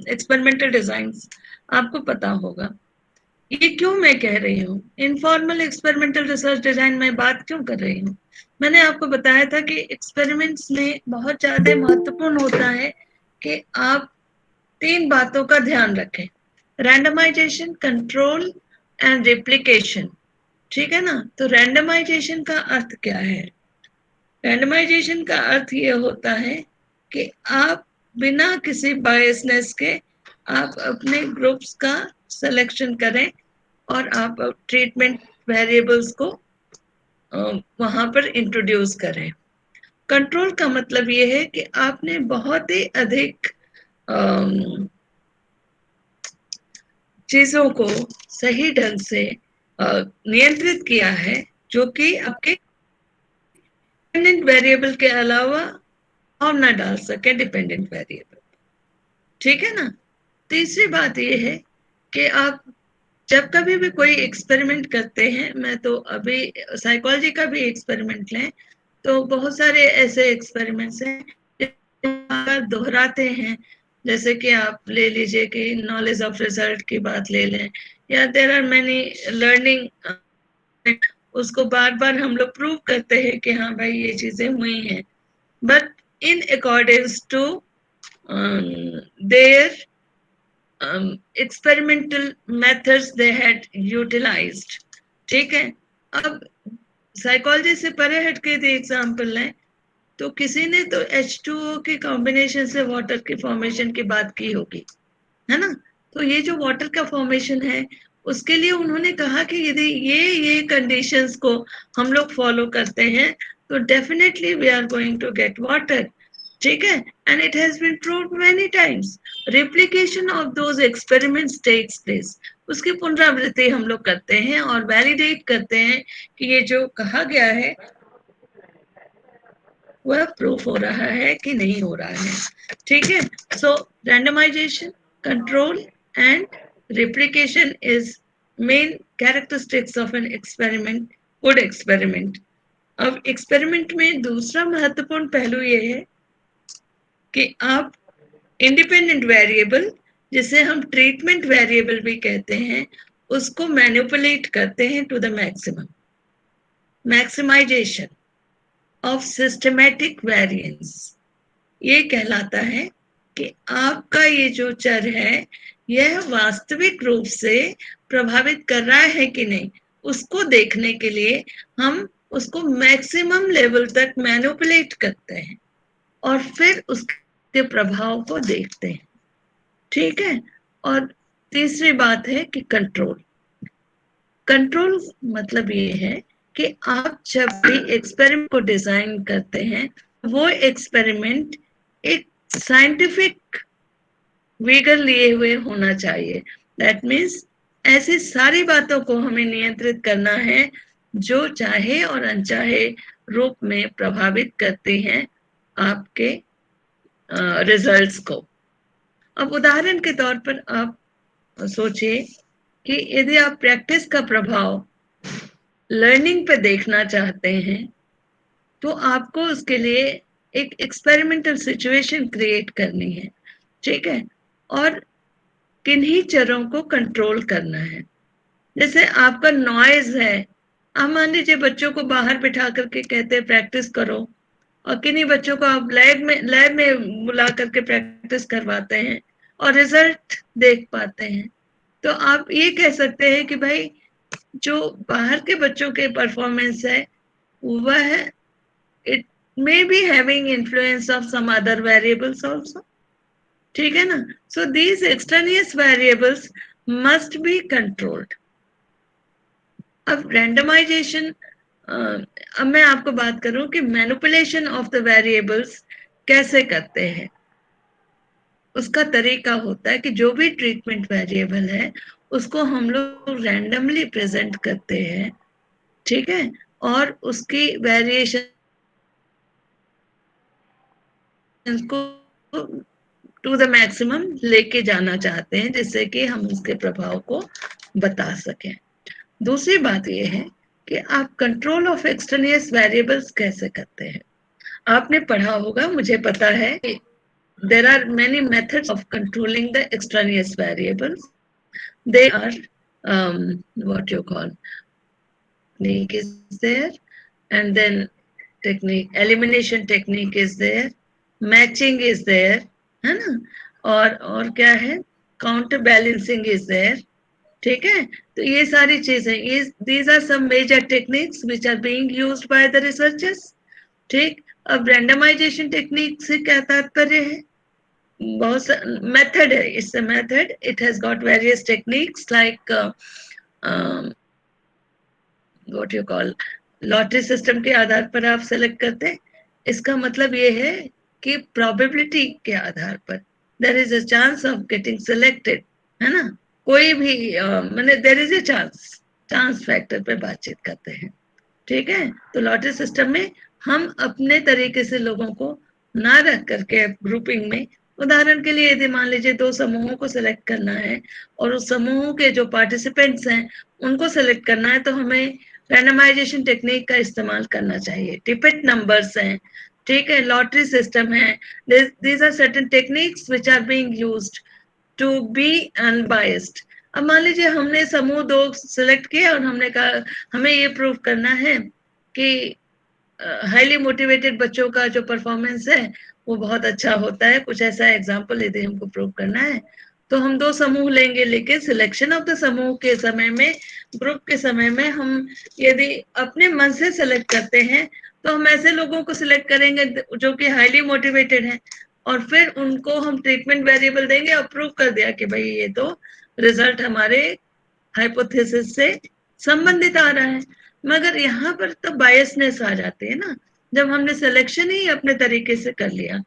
experimental designs. आपको पता होगा ये क्यों मैं कह रही हूँ इनफॉर्मल एक्सपेरिमेंटल रिसर्च डिजाइन में बात क्यों कर रही हूँ। मैंने आपको बताया था कि एक्सपेरिमेंट्स में बहुत ज्यादा महत्वपूर्ण होता है कि आप 3 बातों का ध्यान रखें, रैंडमाइजेशन, कंट्रोल एंड रेप्लिकेशन। ठीक है ना, तो रैंडमाइजेशन का अर्थ क्या है? रैंडमाइजेशन का अर्थ ये होता है कि आप बिना किसी बायसनेस के आप अपने ग्रुप्स का सिलेक्शन करें और आप ट्रीटमेंट वेरिएबल्स को वहां पर इंट्रोड्यूस करें। कंट्रोल का मतलब ये है कि आपने बहुत ही अधिक चीजों को सही ढंग से नियंत्रित किया है, जो कि आपके डिपेंडेंट वेरिएबल के अलावा और ना डाल सके डिपेंडेंट वेरिएबल। ठीक है ना। तीसरी बात ये है कि आप जब कभी भी कोई एक्सपेरिमेंट करते हैं, मैं तो अभी साइकोलॉजी का भी एक्सपेरिमेंट लें तो बहुत सारे ऐसे एक्सपेरिमेंट्स हैं दोहराते हैं, जैसे कि आप ले लीजिए कि नॉलेज ऑफ रिजल्ट की बात ले लें, या देयर आर मेनी लर्निंग, उसको बार बार हम लोग प्रूव करते हैं कि हाँ भाई ये चीजें हुई हैं, but in accordance to their experimental methods they had utilized। ठीक है। अब साइकोलॉजी से परे हट के यदि एग्जाम्पल लें तो किसी ने तो H2O के कॉम्बिनेशन से वाटर की फॉर्मेशन की बात की होगी, है ना। तो ये जो वाटर का फॉर्मेशन है उसके लिए उन्होंने कहा कि यदि ये कंडीशंस को हम लोग फॉलो करते हैं तो definitely we are going to get water. ठीक है। And it has been proved many times. Replication of those experiments takes place, उसकी पुनरावृत्ति हम लोग करते हैं और वैलिडेट करते हैं कि ये जो कहा गया है वह प्रूफ हो रहा है कि नहीं हो रहा है। ठीक है। So randomisation, control and replication is main characteristics of an experiment, good experiment. अब एक्सपेरिमेंट में दूसरा महत्वपूर्ण पहलू ये है कि आप इंडिपेंडेंट वेरिएबल, जिसे हम ट्रीटमेंट वेरिएबल भी कहते हैं, उसको मैनिपुलेट करते हैं to the maximum. Maximization of systematic variance ये कहलाता है कि आपका ये जो चर है यह वास्तविक रूप से प्रभावित कर रहा है कि नहीं, उसको देखने के लिए हम उसको मैक्सिमम लेवल तक मैनिपुलेट करते हैं और फिर उसके प्रभाव को देखते हैं। ठीक है। और तीसरी बात है कि कंट्रोल। कंट्रोल मतलब ये है कि आप जब भी एक्सपेरिमेंट को डिजाइन करते हैं वो एक्सपेरिमेंट एक साइंटिफिक विगर लिए हुए होना चाहिए। दैट मीन्स ऐसी सारी बातों को हमें नियंत्रित करना है जो चाहे और अनचाहे रूप में प्रभावित करती हैं आपके रिजल्ट्स को। अब उदाहरण के तौर पर आप सोचिए कि यदि आप प्रैक्टिस का प्रभाव लर्निंग पे देखना चाहते हैं तो आपको उसके लिए एक एक्सपेरिमेंटल सिचुएशन क्रिएट करनी है। ठीक है। और किन्हीं चरों को कंट्रोल करना है। जैसे आपका नॉइज है, आप मान लीजिए बच्चों को बाहर बिठा करके कहते हैं प्रैक्टिस करो, और किन्हीं बच्चों को आप लैब में बुला करके प्रैक्टिस करवाते हैं और रिजल्ट देख पाते हैं, तो आप ये कह सकते हैं कि भाई जो बाहर के बच्चों के परफॉर्मेंस है वह it may be having influence of some other variables also। ठीक है ना। so these extraneous variables must be controlled। अब रैंडमाइजेशन, अब मैं आपको बात करूं कि मैनिपुलेशन ऑफ द वेरिएबल्स कैसे करते हैं। उसका तरीका होता है कि जो भी ट्रीटमेंट वेरिएबल है उसको हम लोग रैंडमली प्रेजेंट करते हैं। ठीक है। और उसकी वेरिएशन को टू द मैक्सिमम लेके जाना चाहते हैं जिससे कि हम उसके प्रभाव को बता सकें। दूसरी बात यह है कि आप कंट्रोल ऑफ एक्सटर्नियस वेरिएबल्स कैसे करते हैं। आपने पढ़ा होगा, मुझे पता है, there are many methods of controlling the extraneous variables। they are what you call technique is there, and then technique elimination technique is there, matching is there, है ना। और क्या है, काउंटर बैलेंसिंग इज देयर। ठीक है। तो ये सारी चीजें, these are some major techniques which are being used by the researchers. ठीक। अब रैंडमाइजेशन टेक्निक से क्या तात्पर्य है, बहुत मेथड है, it's a method, it has got various techniques like what you call lottery system के आधार पर आप सेलेक्ट करते हैं इसका मतलब ये है कि प्रोबेबिलिटी के आधार पर there is a chance of getting selected, है ना। कोई भी मैंने there is a chance factor पे बातचीत करते हैं, ठीक है। तो लॉटरी सिस्टम में हम अपने तरीके से लोगों को ना रख करके ग्रुपिंग में, उदाहरण के लिए यदि मान लीजिए 2 समूहों को सिलेक्ट करना है और उस समूह के जो पार्टिसिपेंट्स हैं उनको सिलेक्ट करना है, तो हमें रैंडमाइजेशन टेक्निक का इस्तेमाल करना चाहिए। टिपिट नंबर्स हैं, ठीक है, लॉटरी सिस्टम है। These are certain techniques which are being used to be unbiased. अब मान लीजिए हमने समूह 2 सिलेक्ट किया और हमने कहा हमें ये प्रूव करना है कि हाईली मोटिवेटेड बच्चों का जो परफॉर्मेंस है वो बहुत अच्छा होता है, कुछ ऐसा एग्जाम्पल यदि हमको प्रूव करना है, तो हम 2 समूह लेंगे। लेकिन सिलेक्शन ऑफ द समूह के समय में, ग्रुप के समय में, हम यदि अपने मन से सिलेक्ट करते हैं तो हम ऐसे लोगों को सिलेक्ट करेंगे जो कि हाईली मोटिवेटेड हैं, और फिर उनको हम ट्रीटमेंट वेरिएबल देंगे और प्रूव कर दिया कि भाई ये तो रिजल्ट हमारे हाइपोथेसिस से संबंधित आ रहा है। मगर यहाँ पर तो बायसनेस आ जाती है ना, जब हमने सिलेक्शन ही अपने तरीके से कर लिया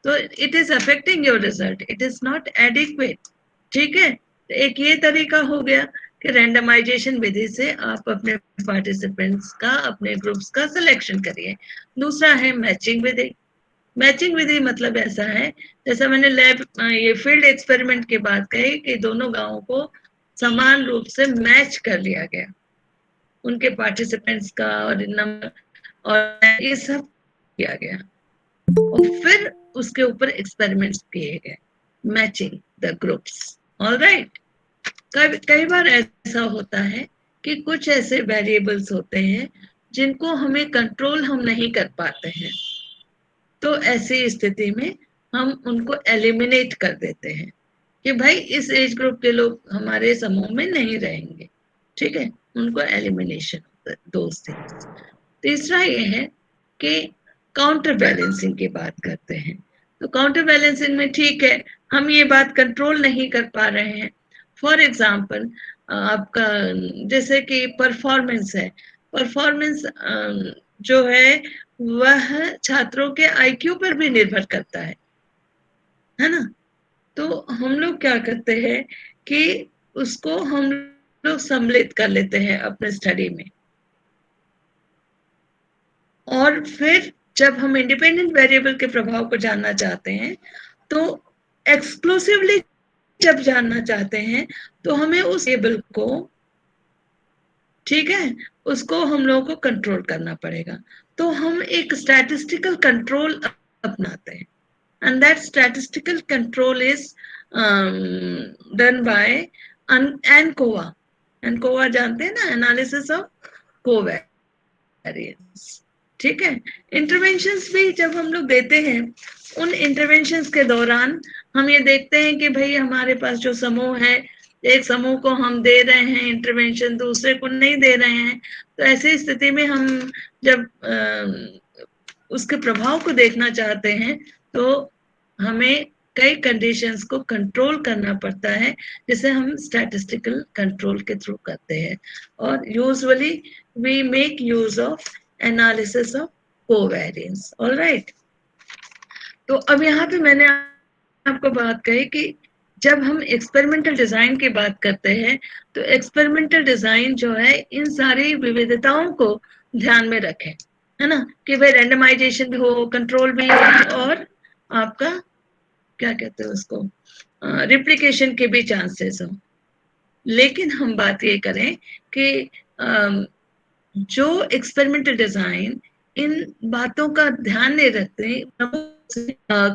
तो it is affecting your result, it is not adequate, ठीक है। तो एक ये तरीका हो गया कि रैंडमाइजेशन विधि से आप अपने पार्टिसिपेंट्स का, अपने ग्रुप्स का सिलेक्शन करिए। दूसरा है मैचिंग विधि। मैचिंग विधि मतलब ऐसा है, जैसा मैंने लैब ये फील्ड एक्सपेरिमेंट की बात कही कि दोनों गांवों को समान रूप से मैच कर लिया गया, उनके पार्टिसिपेंट्स का और नंबर और ये सब किया गया, और फिर उसके ऊपर एक्सपेरिमेंट्स किए गए, मैचिंग द ग्रुप्स। ऑलराइट। कई बार ऐसा होता है कि कुछ ऐसे वेरिएबल्स होते हैं जिनको हमें कंट्रोल हम नहीं कर पाते हैं, तो ऐसी स्थिति में हम उनको एलिमिनेट कर देते हैं कि भाई इस एज ग्रुप के लोग हमारे समूह में नहीं रहेंगे, ठीक है, उनको एलिमिनेशन दोज थिंग्स। तीसरा ये है कि काउंटर बैलेंसिंग की बात करते हैं। तो काउंटर बैलेंसिंग में ठीक है, हम ये बात कंट्रोल नहीं कर पा रहे हैं। फॉर एग्जाम्पल आपका जैसे कि परफॉर्मेंस है, परफॉर्मेंस जो है वह छात्रों के आईक्यू पर भी निर्भर करता है ना। तो हम लोग क्या करते हैं कि उसको हम लोग सम्मिलित कर लेते हैं अपने स्टडी में, और फिर जब हम इंडिपेंडेंट वेरिएबल के प्रभाव को जानना चाहते हैं, तो एक्सक्लूसिवली जब जानना चाहते हैं तो हमें उस वेरिएबल को, ठीक है, उसको हम लोगों को कंट्रोल करना पड़ेगा। तो हम एक स्टैटिस्टिकल कंट्रोल अपनाते हैं, and that statistical control is done by ANCOVA। ANCOVA जानते हैं ना, एनालिसिस ऑफ कोवेरिएंस, ठीक है। इंटरवेंशंस भी जब हम लोग देते हैं, उन इंटरवेंशंस के दौरान हम ये देखते हैं कि भाई हमारे पास जो समूह है, एक समूह को हम दे रहे हैं इंटरवेंशन, दूसरे को नहीं दे रहे हैं, तो ऐसी स्थिति में हम जब उसके प्रभाव को देखना चाहते हैं तो हमें कई कंडीशंस को कंट्रोल करना पड़ता है, जिसे हम स्टैटिस्टिकल कंट्रोल के थ्रू करते हैं, और usually we make use of analysis of covariance. Alright. तो अब यहाँ पे मैंने आपको बात कही कि जब हम एक्सपेरिमेंटल डिजाइन की बात करते हैं तो एक्सपेरिमेंटल डिजाइन जो है इन सारी विविधताओं को ध्यान में रखें, है ना, कि भाई रैंडमाइजेशन भी हो, कंट्रोल भी हो, और आपका क्या कहते हैं उसको, रिप्लिकेशन के भी चांसेस हो। लेकिन हम बात ये करें कि जो एक्सपेरिमेंटल डिजाइन इन बातों का ध्यान नहीं रखते,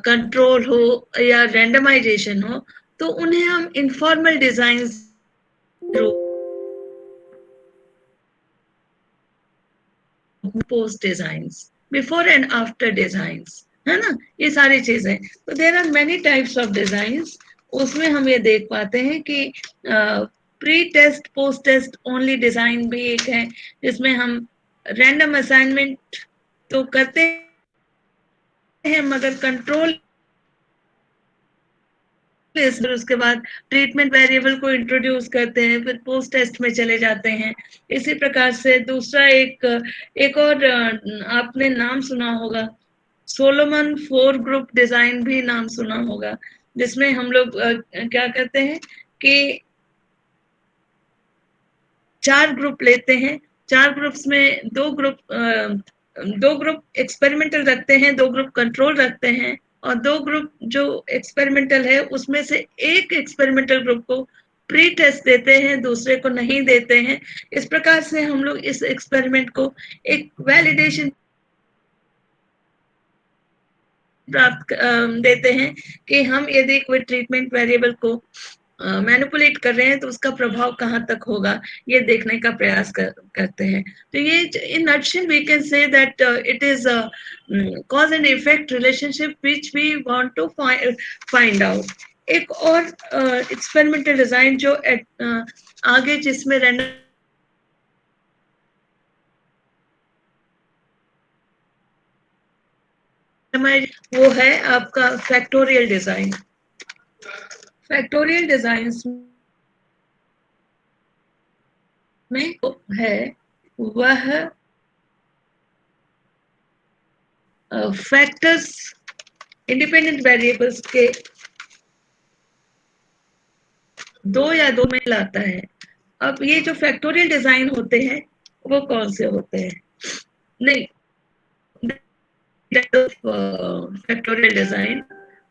कंट्रोल हो या रैंडमाइजेशन हो, तो उन्हें हम informal design post designs, before and after designs, है ना, ये सारी चीजें। तो there are many types of designs. उसमें हम ये देख पाते हैं कि pre test post test only design भी एक है, जिसमें हम रैंडम असाइनमेंट तो करते हैं मगर कंट्रोल, फिर उसके बाद ट्रीटमेंट वेरिएबल को इंट्रोड्यूस करते हैं, फिर पोस्ट टेस्ट में चले जाते हैं। इसी प्रकार से दूसरा एक और आपने नाम सुना होगा सोलोमन 4 ग्रुप डिजाइन भी नाम सुना होगा, जिसमें हम लोग क्या करते हैं कि 4 ग्रुप लेते हैं, 4 ग्रुप्स में 2 ग्रुप एक्सपेरिमेंटल रखते हैं, 2 ग्रुप कंट्रोल रखते हैं, और 2 ग्रुप जो एक्सपेरिमेंटल है उसमें से एक एक्सपेरिमेंटल ग्रुप को प्री टेस्ट देते हैं, दूसरे को नहीं देते हैं। इस प्रकार से हम लोग इस एक्सपेरिमेंट को एक वैलिडेशन प्राप्त देते हैं कि हम यदि कोई ट्रीटमेंट वेरिएबल को मैनिपुलेट कर रहे हैं तो उसका प्रभाव कहाँ तक होगा, ये देखने का प्रयास करते हैं। तो ये in nutshell we can say that it is cause and effect relationship which we want to find out. एक और एक्सपेरिमेंटल डिजाइन जो आगे जिसमें वो है आपका फैक्टोरियल डिजाइन। फैक्टोरियल डिजाइन्स में है वह फैक्टर्स इंडिपेंडेंट वेरिएबल्स के 2 या 2 में लाता है। अब ये जो फैक्टोरियल डिजाइन होते हैं वो कौन से होते हैं? नहीं, फैक्टोरियल डिजाइन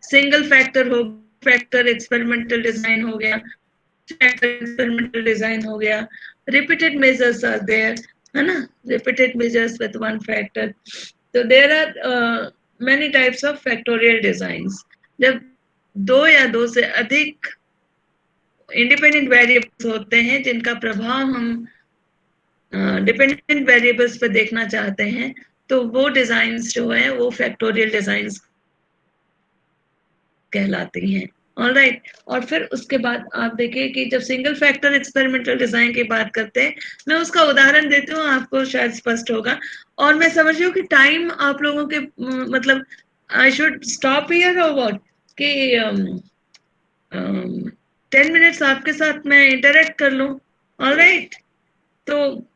सिंगल फैक्टर हो, फैक्टर एक्सपेरिमेंटल डिजाइन हो गया, एक्सपेरिमेंटल डिजाइन हो गया, रिपीटेड मेजर्स आर देयर, है ना, repeated measures with one factor. तो there are many types of factorial designs. जब 2 या 2 से अधिक इंडिपेंडेंट वेरिएबल्स होते हैं जिनका प्रभाव हम डिपेंडेंट वेरिएबल्स पर देखना चाहते हैं, तो वो डिजाइन्स जो है वो फैक्टोरियल डिजाइन्स कहलाती हैं। ऑलराइट, और फिर उसके बाद आप देखिए कि जब सिंगल फैक्टर एक्सपेरिमेंटल डिजाइन की बात करते हैं, मैं उसका उदाहरण देती हूँ, आपको शायद स्पष्ट होगा। और मैं समझ रही हूँ कि टाइम आप लोगों के मतलब आई शुड स्टॉप हियर और व्हाट कि 10 मिनट्स आपके साथ मैं इंटरेक्ट कर लूं। ऑलराइट, तो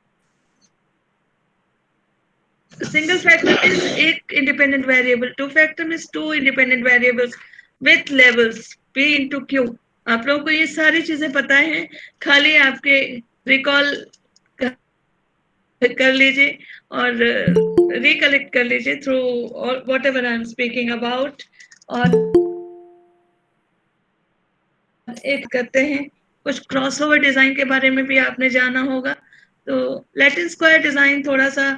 सिंगल फैक्टर इज एक independent variable, 2 factor means 2 independent variables with levels p into q। आप लोगों को ये सारी चीजें पता है, खाली आपके रिकॉल कर लीजिए और रिकलेक्ट कर लीजिए through what ever I am speaking about. और एक करते हैं कुछ क्रॉसओवर डिजाइन के बारे में भी आपने जाना होगा। तो लैटिन स्क्वायर डिजाइन थोड़ा सा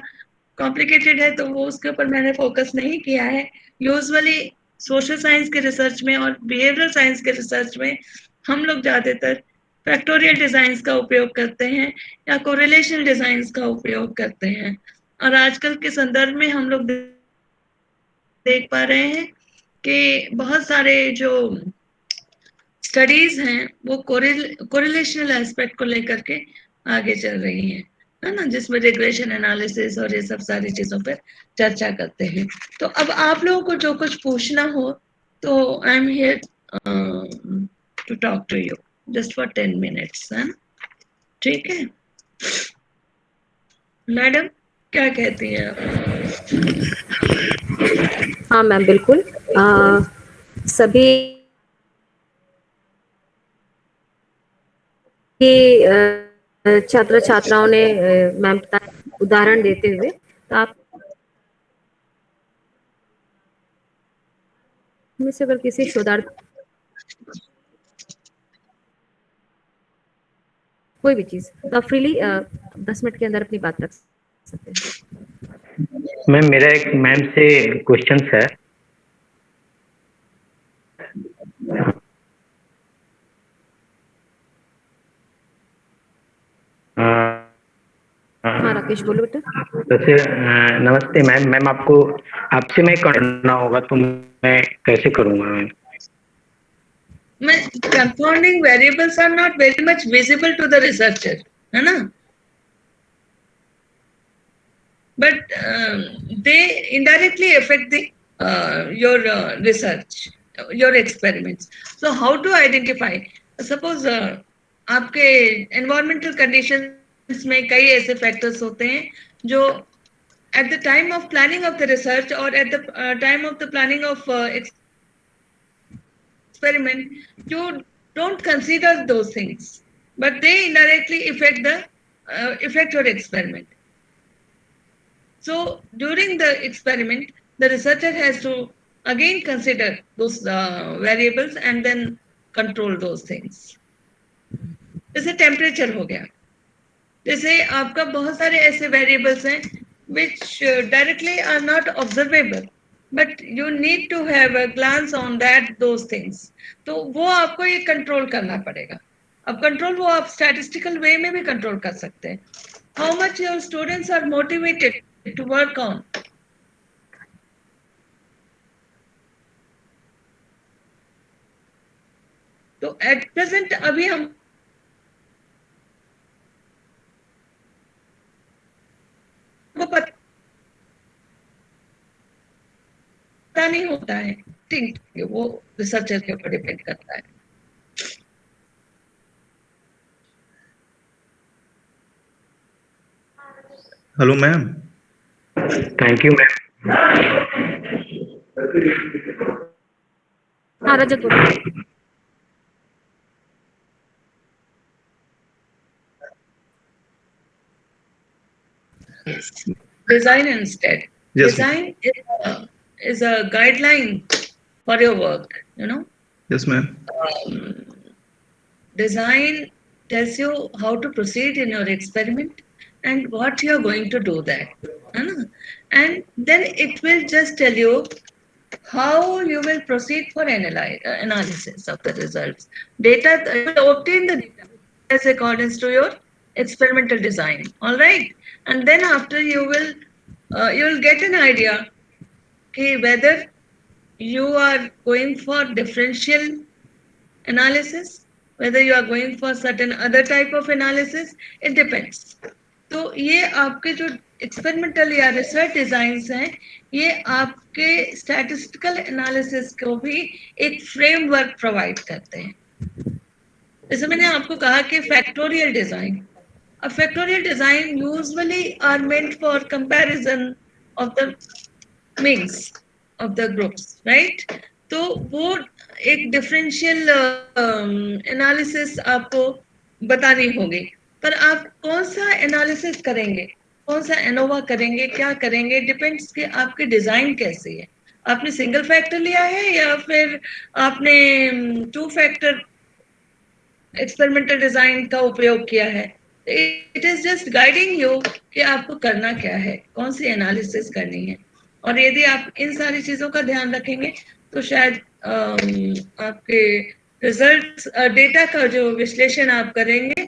कॉम्प्लिकेटेड है, तो वो उसके ऊपर मैंने फोकस नहीं किया है। यूजुअली सोशल साइंस के रिसर्च में और बिहेवियरल साइंस के रिसर्च में हम लोग ज्यादातर फैक्टोरियल डिजाइन्स का उपयोग करते हैं या कोरिलेशन डिजाइन्स का उपयोग करते हैं। और आजकल के संदर्भ में हम लोग देख पा रहे हैं कि बहुत सारे जो स्टडीज हैं वो कोरिलेशनल एस्पेक्ट को लेकर के आगे चल रही हैं, है ना, जिसमें रिग्रेशन एनालिसिस और ये सब सारी चीजों पर चर्चा करते हैं। तो अब आप लोगों को जो कुछ पूछना हो तो I am here to talk to you just for 10 minutes, है ना, ठीक है। मैडम क्या कहती हैं आप? हाँ मैम, बिल्कुल। सभी छात्र छात्राओं ने मैम उदाहरण देते हुए, तो आप में से अगर किसी शोधार्थी कोई भी चीज, तो आप फ्रीली 10 मिनट के अंदर अपनी बात रख सकते हैं। मैम मेरा एक मैम से क्वेश्चन है। हाँ राकेश, बोलो बेटा। वैसे नमस्ते मैम। मैम आपसे मैं करना होगा तो मैं कैसे करूँगा ma'am? Confounding variables are not very much visible to the researcher, है ना, but they indirectly affect the your research, your experiments. So how to identify? Suppose आपके environmental conditions में कई ऐसे factors होते हैं जो at the time of planning of the research or at the time of the planning of experiment, you don't consider those things, but they indirectly affect your experiment. So during the experiment, the researcher has to again consider those variables and then control those things. जैसे temperature हो गया, जैसे आपका बहुत सारे ऐसे variables हैं which directly are not observable, but you need to have a glance on that those things. तो वो आपको ये कंट्रोल करना पड़ेगा. अब कंट्रोल वो आप स्टैटिस्टिकल वे में भी कंट्रोल कर सकते हैं. How much your students are motivated to work on. तो एट प्रेजेंट अभी हम पता नहीं होता है, ठीक, वो रिसर्चर के ऊपर डिपेंड करता है. Hello, ma'am. Thank you ma'am. हाँ रजत बोलो. Yes. Design instead. Yes, Design is a guideline for your work, you know. Yes, ma'am. Design tells you how to proceed in your experiment and what you are going to do there. And then it will just tell you how you will proceed for analysis of the results. Data, you will obtain the data as accordance to your experimental design. All right. And then after you will get an idea whether you are going for differential analysis, whether you are going for certain other type of analysis, it depends. तो ये आपके जो experimental या research designs हैं, ये आपके statistical analysis को भी एक फ्रेमवर्क प्रोवाइड करते हैं. जैसे मैंने आपको कहा कि factorial design, a factorial design usually are meant for comparison of the means of the groups, right? तो वो एक डिफरेंशियल एनालिसिस आपको बतानी होगी, पर आप कौन सा एनालिसिस करेंगे, कौन सा एनोवा करेंगे, क्या करेंगे, डिपेंड्स कि आपकी डिजाइन कैसी है. आपने सिंगल फैक्टर लिया है या फिर आपने 2 फैक्टर एक्सपेरिमेंटल डिजाइन का उपयोग किया है. It is just guiding you कि आपको करना क्या है, कौन सी एनालिसिस करनी है. और यदि आप इन सारी चीजों का ध्यान रखेंगे तो शायद आपके रिजल्ट्स, डेटा का जो विश्लेषण आप करेंगे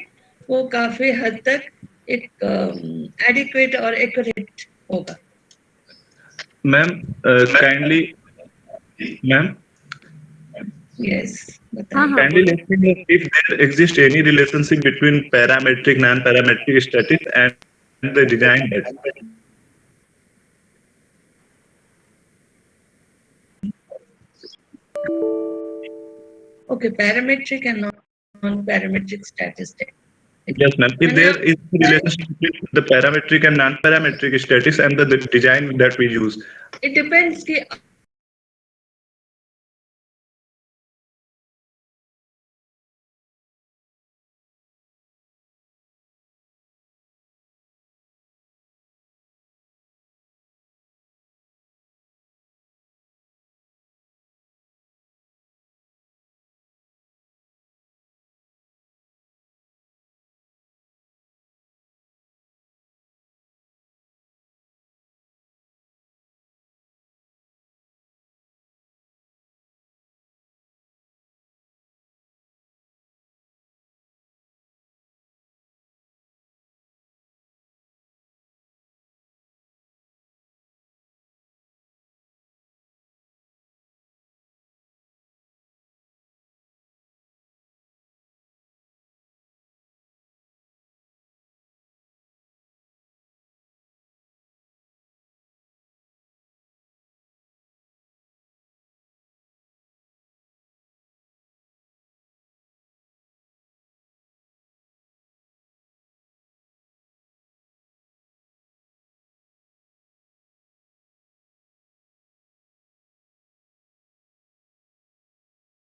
वो काफी हद तक एक एडिक्वेट और एक्यूरेट होगा. Ma'am, kindly, ma'am, यस, हाँ हाँ kindly बोलो. let me know if there exists any relationship between parametric, non-parametric statistics and the design method. Okay, parametric and non-parametric statistics. Yes, ma'am. If there is a relationship between the parametric and non-parametric statistics and the design that we use. It depends कि